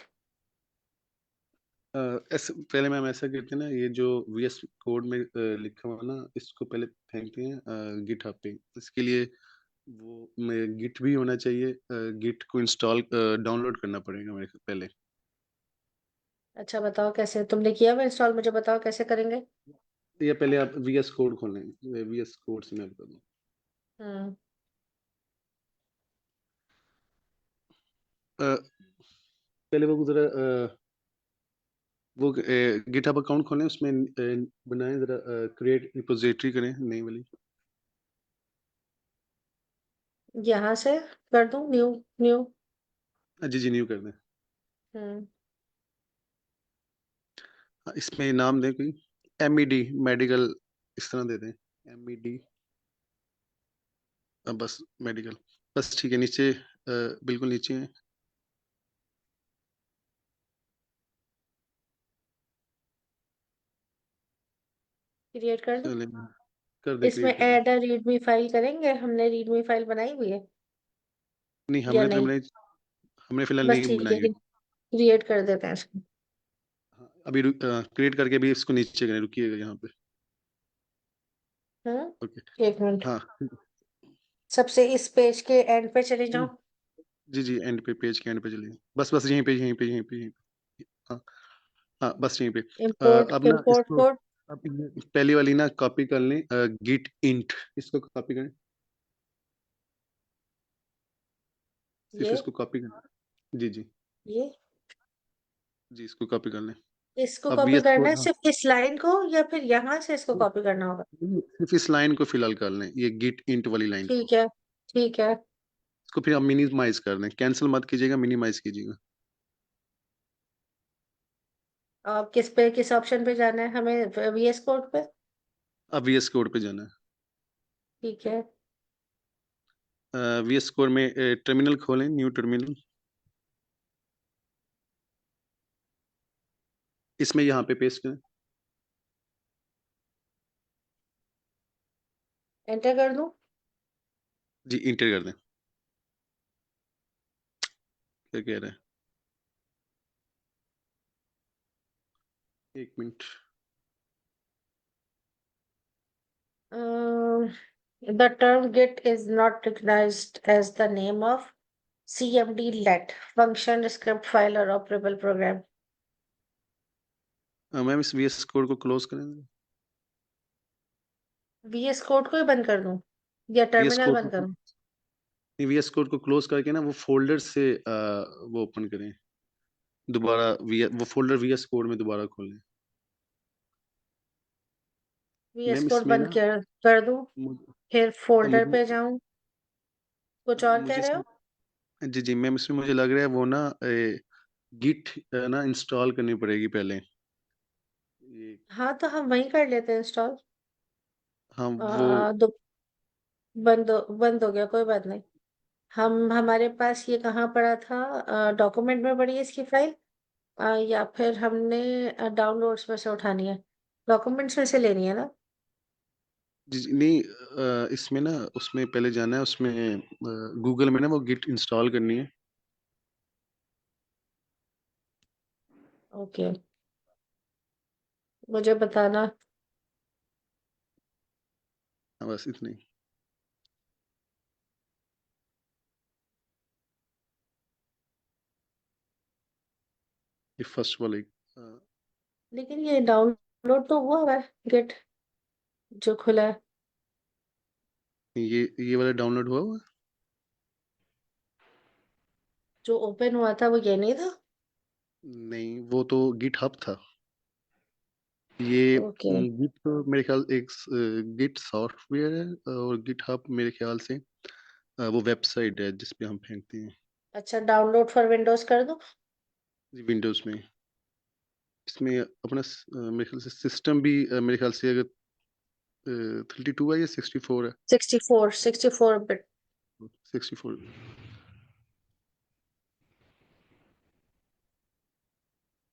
ऐसे पहले मैम ऐसा करते हैं ना, ये जो वीएस कोड में लिखा हुआ है ना, इसको पहले फेंकते हैं गिटहब पे। इसके लिए वो गिट भी होना चाहिए, गिट को इंस्टॉल डाउनलोड करना पड़ेगा मेरे को पहले। अच्छा, बताओ कैसे? तुमने किया हुआ इंस्टॉल? मुझे बताओ कैसे करेंगे। या पहले आप वीएस कोड खोलें, वीएस कोड से मैं बता दूं। हम्म अ, पहले वो जरा वो गिटहब अकाउंट खोलें, उसमें बनाएं जरा, क्रिएट रिपोजिटरी करें नई वाली। यहाँ से कर दूं न्यू? न्यू। जी जी, न्यू कर दें। हम्म। हाँ, इसमें नाम दें कोई, MED मेडिकल, इस तरह दे दें, MED। बस मेडिकल, बस ठीक है। नीचे बिल्कुल नीचे है। क्रिएट कर दूं? चले, कर दे, इसमें क्रिएट कर दे। ऐड अ रीडमी फाइल करेंगे? हमने रीडमी फाइल बनाई हुई है नहीं, या हमने तो नहीं? हमने हमने फिलहाल बस नहीं ठीक है, बनाई हुई। क्रिएट कर देते हैं इसको। हाँ, अभी क्रिएट करके अभी इसको नीचे करें, रुकिएगा यहाँ पे। ओके। एक मिनट। हाँ सबसे इस पेज के एंड पे चले जाओ। जी जी, एंड पे, पेज के एंड पे चलिए, बस बस यहीं पे यहीं पे यहीं पे यहीं पे। हाँ हाँ, बस यहीं पे। इंपोर्ट अब ना इंपोर्ट इसको, कोड। अब ये पहली वाली ना कॉपी कर लें, गिट इंट, इसको कॉपी करें, सिर्फ ये इसको कॉपी करें। जी जी ये जी, इसको कॉपी कर लें। इसको अब कॉपी VS करना है कोड, हाँ, सिर्फ इस लाइन को, या फिर यहाँ से इसको कॉपी करना होगा? सिर्फ इस लाइन को फिलहाल कर लें, ये गिट इंट वाली लाइन को। ठीक है, ठीक है। इसको फिर आप मिनिमाइज कर दें, कैंसिल मत कीजिएगा, मिनिमाइज कीजिएगा। अब किस पे, किस ऑप्शन पे जाना है हमें? VS कोड पे? अब VS कोड पे जाना ठीक है। है। VS कोड में टर्मिनल खोलें, न्यू टर्मिनल। इसमें यहाँ पे पेस्ट करें। एंटर कर दूं? जी, इंटर कर दें। क्या कह रहे हैं, एक minute. The term Git is not recognized as the name of CMD let function, script file or operable program. Ma'am इस VS कोड को क्लोज करें। VS कोड को ही बंद कर दूं या VS टर्मिनल कोड बंद को, करूं? VS कोड को क्लोज करके ना वो फोल्डर से वो ओपन करें दोबारा, वो फोल्डर VS कोड में दोबारा खोलें। VS मैम कोड इसमें बंद ना, कर दूं? मुझे फिर फोल्डर मुझे पे जाऊं? कुछ और कह मुझे रहे इसमें, हो? जी जी मैम, इसमें मुझे लग रहा है वो ना गिट ना इंस्टॉल करनी पड़ेगी पहले, ये। हाँ, तो हम वहीं कर लेते हैं इंस्टॉल। हाँ वो, बंद हो गया, कोई बात नहीं। हमारे पास ये कहाँ पड़ा था? डॉक्यूमेंट में पड़ी है इसकी फाइल? या फिर हमने डाउनलोड्स में से उठानी है? डॉक्यूमेंट्स में से लेनी है ना? जी जी, नहीं, इसमें ना, उसमें पहले जाना है, उसमें गूगल में ना वो गिट इंस्टॉल करनी है। ओके, मुझे बताना। हाँ, बस इतनी। ये फर्स्ट वाला लेकिन ये डाउनलोड तो हुआ हुआ है गेट जो खुला है। ये वाला डाउनलोड हुआ हुआ जो ओपन हुआ था वो ये नहीं था? नहीं, वो तो गिट हब था। ये ओके। गिट तो मेरे ख्याल एक गिट सॉफ्टवेयर है, और गिट हब मेरे ख्याल से वो वेबसाइट है जिस पे हम फेंकते हैं। अच्छा, डाउनलोड फॉर विंडोज कर दूं? विंडोज में, इसमें अपना मेरे ख्याल से सिस्टम भी, मेरे ख्याल से अगर 32 है या 64 है। 64 बिट। 64।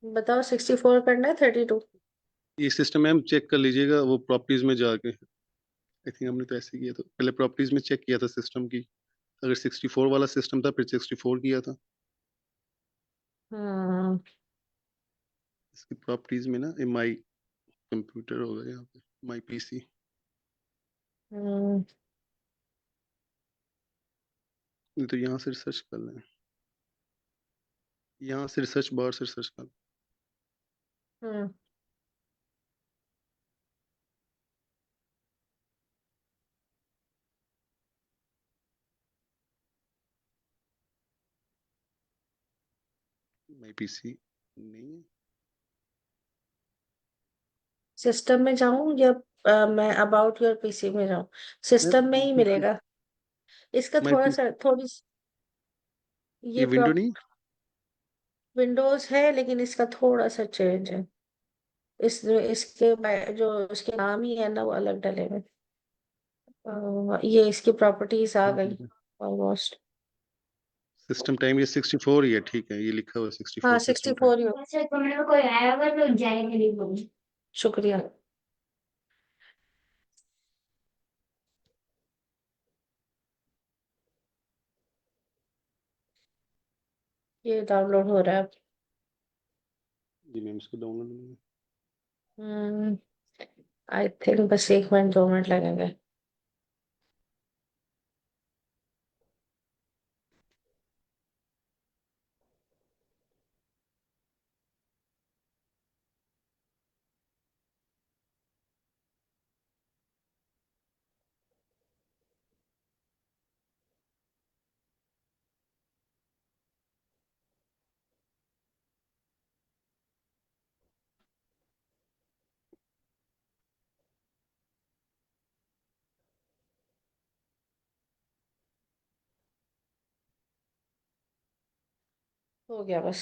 बताओ, 64 करना है 32? ये सिस्टम मैम चेक कर लीजिएगा वो प्रॉपर्टीज में जाके, आई थिंक हमने तो ऐसे किया था पहले, प्रॉपर्टीज में चेक किया था सिस्टम की, अगर 64 वाला सिस्टम था फिर 64 किया था। हम्म। इसकी प्रॉपर्टीज में ना माई कंप्यूटर होगा यहाँ पे, माई PC। हम्म। नहीं तो यहाँ से रिसर्च कर लें, यहाँ से रिसर्च बार से रिसर्च कर। हम्म। माई PC नहीं है। सिस्टम में जाऊं या मैं अबाउट योर पीसी में जाऊं? सिस्टम में ही मैं मिलेगा। इसका माई थोड़ा पी सा थोड़ी ये ये विंडो नहीं। विंडोज है, लेकिन इसका थोड़ा सा चेंज है। इसके जो इसके नाम ही है ना, वो अलग डले हुए। ये इसकी प्रॉपर्टीज आ गई ऑलमोस्ट। सिस्टम टाइम ये 64 ही है, ठीक है, ये लिखा हुआ है हाँ 64 सिक्सटी सिस्टम टाइम। फोर ही अच्छा, तुम्हें कोई आया हुआ तो जाएंगे नहीं बोली। शुक्रिया। ये डाउनलोड हो रहा है अब। जी मैम, इसको डाउनलोड। हम्म आई थिंक बस 1 मिनट 2 मिनट लगेंगे। हो गया बस।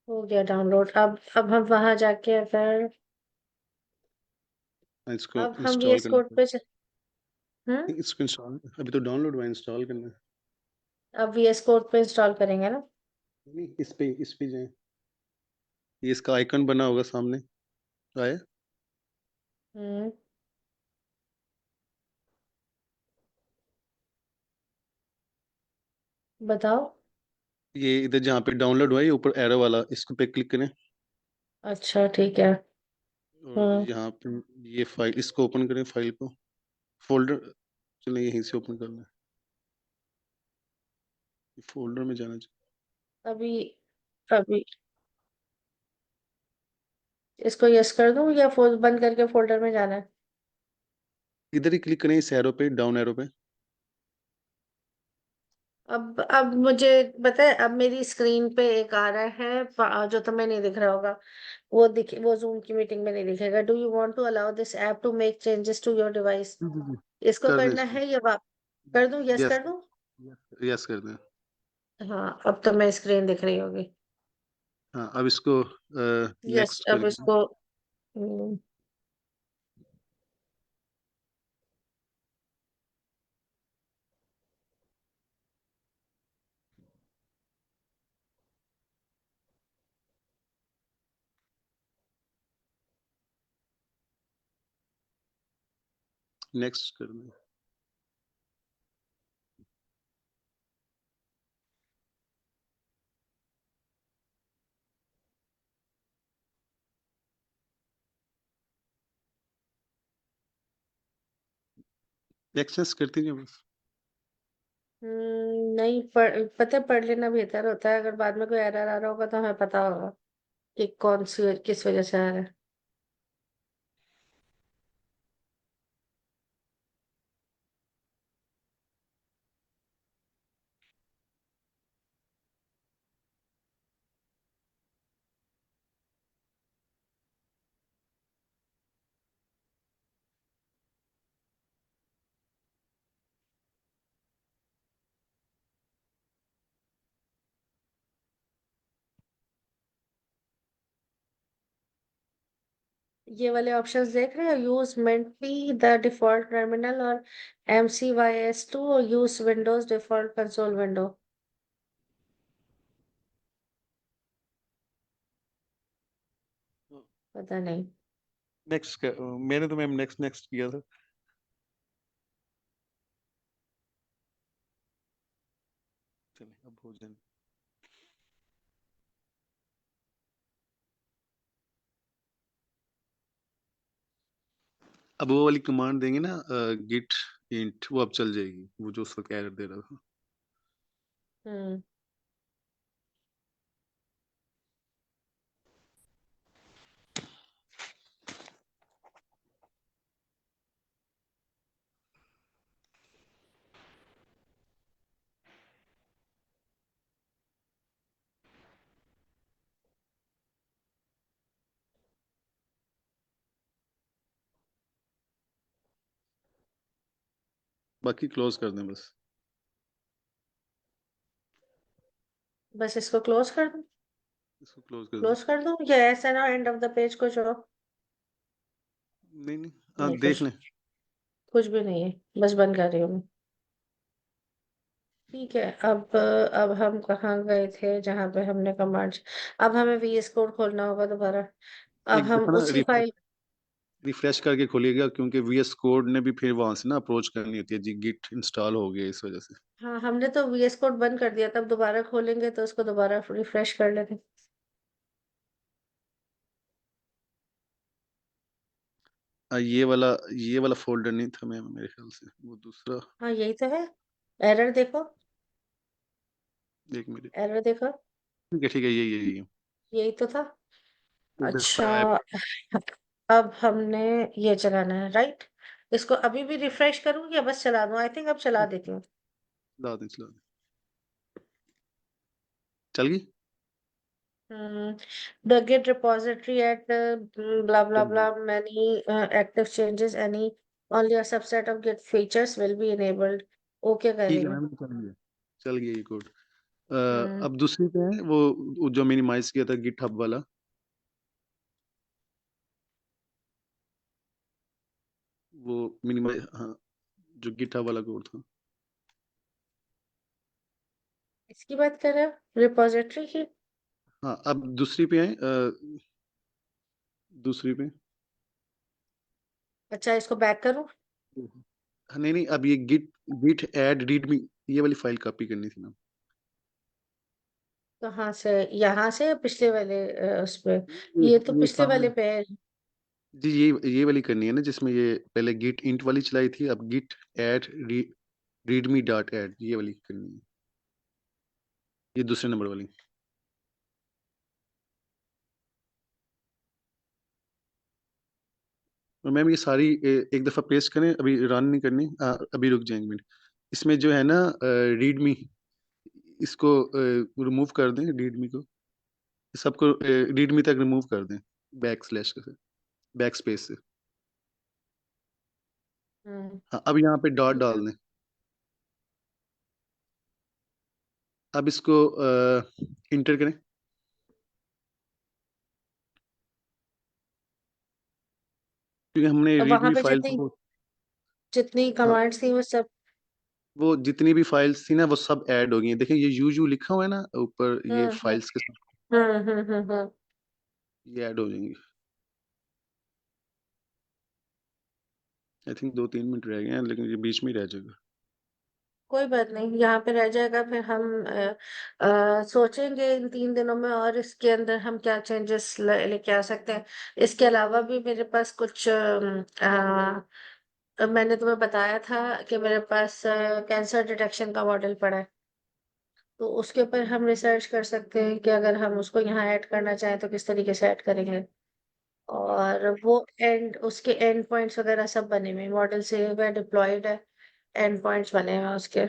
हो गया डाउनलोड। अब हम वहां जाके अगर इसको अब हम इंस्टॉल VS करना कोड है। पे हम्म नहीं, इसको इंस्टॉल अभी तो डाउनलोड हुआ, इंस्टॉल करना है। अब VS कोड पे इंस्टॉल करेंगे ना? नहीं, इस पे जाए, ये इसका आइकन बना होगा सामने, आया। हम्म बताओ। ये इधर जहाँ पे डाउनलोड हुआ है, ये ऊपर एरो वाला, इसको पे क्लिक करें। अच्छा ठीक है। और हाँ यहाँ पे ये फाइल, इसको ओपन करें, फाइल को, फोल्डर, चलिए यहीं से ओपन करना है, फोल्डर में जाना चाहिए। अभी अभी इसको यस कर दूं या फोल्ड बंद करके फोल्डर में जाना है? इधर ही क्लिक करें, इस एरो पे, डाउन एरो पे। अब मुझे पता है, अब मेरी स्क्रीन पे एक आ रहा है जो तुम्हें नहीं दिख रहा होगा। वो जूम की मीटिंग में नहीं दिखेगा। Do you want to allow this app to make changes to your device? जी, जी, जी। इसको कर दें करना इसको। है या कर दूं, यस यस, कर दूं? यस कर दें। हाँ अब तो मैं स्क्रीन दिख रही होगी। हाँ, अब इसको यस नेक्स्ट अब करके, इसको हम्म, नेक्स्ट कर दें। एक्सेस करती हैं बस। नहीं पता है, पढ़ लेना बेहतर होता है। अगर बाद में कोई एरर आ रहा होगा तो हमें पता होगा कि कौन सी किस वजह से आ रहा है। ये वाले ऑप्शंस देख रहे हो? Use meant be the default terminal और MCYS2 और use Windows default console window. पता नहीं। नेक्स्ट कर, मैंने तो मैम नेक्स्ट नेक्स्ट किया था। चलिए अब हो जाए। अब वो वाली कमांड देंगे ना, गिट इंट, वो अब चल जाएगी, वो जो उसका एरर दे रहा था। हम्म बाकी क्लोज कर दें बस। बस इसको क्लोज कर दूं? इसको क्लोज कर दें। क्लोज कर दूं या ऐसा ना एंड ऑफ द पेज कुछ हो? नहीं नहीं, हाँ नहीं, देख कुछ लें। कुछ भी नहीं है, बस बंद कर रही हूँ मैं। ठीक है। अब हम कहाँ गए थे जहां पे हमने कमांड्स? अब हमें VS कोड खोलना होगा दोबारा। अब एक हम दफा ना उसी फाइल। रिफ्रेश करके खोलिएगा, क्योंकि VS कोड ने भी फिर वहां से ना अप्रोच करनी होती है जी, गिट इंस्टॉल हो गया इस वजह से। हाँ, हमने तो VS कोड बंद कर दिया, तब दोबारा खोलेंगे तो उसको दोबारा रिफ्रेश कर लेंगे। ये वाला फोल्डर नहीं था मैं, मेरे ख्याल से वो दूसरा। हाँ, यही तो है। एरर देखो। एक मिनट। एरर देखो। ठीक है, यही है। यही तो था। एक अच्छा। दफा ऐप अब हमने ये चलाना है, राइट? इसको अभी भी रिफ्रेश करूँ या बस चला दूं? आई थिंक अब चला देती हूँ। चला दें। चल गई। The Git repository at blah blah चल गई। blah many active changes, any only a subset of Git features will be enabled. Okay कर ठीक रही है हूँ। मैम, चल गई ये कोड। हम्म। अब दूसरी पे है वो जो मिनिमाइज किया था गिट हब वाला, वो मिनिमाइज, हाँ, जो गिट हब वाला कोड था। इसकी बात कर रहे हो, रिपोजिटरी की? हाँ, अब दूसरी पे है, दूसरी पे। अच्छा, इसको बैक करूँ? हाँ, नहीं नहीं, अब ये गिट गिट ऐड रीडमी, ये वाली फाइल कॉपी करनी थी ना। कहाँ से? यहाँ से या पिछले वाले उस पे? ये ये तो ये पिछले सामने। वाले पे है। जी, ये वाली करनी है ना, जिसमें ये पहले गिट इंट वाली चलाई थी, अब git add readme dot add, ये वाली करनी है, ये दूसरे नंबर वाली। और मैम ये सारी एक दफा पेस्ट करें, अभी रन नहीं करनी, अभी रुक जाएंगे मिनट। इसमें जो है ना रीडमी, इसको रिमूव कर दें, रीडमी को, सबको रीडमी तक रिमूव कर दें, बैक स्लैश से, बैक स्पेस से। हम्म। हाँ, अब यहाँ पे डॉट ठीक है। डाल दें। अब इसको इंटर करें, क्योंकि हमने अब वहां रीडमी पे फाइल तो जितनी जितनी हाँ, कमांड्स थी वो सब। वो जितनी भी फाइल्स थी ना वो सब ऐड हो गई हैं। देखिए ये यू लिखा हुआ है ना ऊपर, ये हम्म हम्म फाइल्स के साथ हम्म। ये ऐड हो जाएंगी। आई थिंक 2-3 मिनट रह गए हैं, लेकिन ये बीच में ही रह जाएगा। कोई बात नहीं, यहाँ पे रह जाएगा। फिर हम सोचेंगे इन 3 दिनों में और इसके अंदर हम क्या चेंजेस लेके आ सकते हैं। इसके अलावा भी मेरे पास कुछ मैंने तुम्हें बताया था कि मेरे पास कैंसर डिटेक्शन का मॉडल पड़ा है। तो उसके ऊपर हम रिसर्च कर सकते हैं कि अगर हम उसको यहाँ ऐड करना चाहें तो किस तरीके से ऐड करेंगे। और वो एंड उसके एंड पॉइंट्स वगैरह सब बने हुए मॉडल से वह डिप्लॉयड है। एंड पॉइंट्स बने हुए हैं उसके।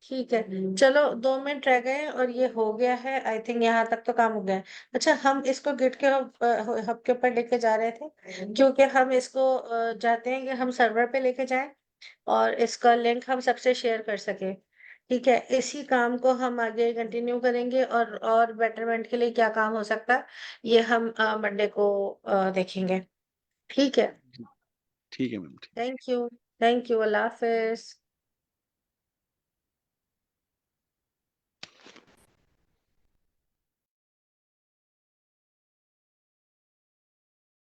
ठीक है, चलो 2 मिनट रह गए हैं और ये हो गया है। आई थिंक यहाँ तक तो काम हो गया है। अच्छा, हम इसको गिट के हब के ऊपर लेके जा रहे थे क्योंकि हम इसको चाहते हैं कि हम सर्वर पे लेके जाएं और इसका लिंक हम सबसे शेयर कर सके। ठीक है, इसी काम को हम आगे कंटिन्यू करेंगे और बेटरमेंट के लिए क्या काम हो सकता है ये हम मंडे को देखेंगे। ठीक है। ठीक है मैम, ठीक है। Thank you. Thank you, Allah Hafiz.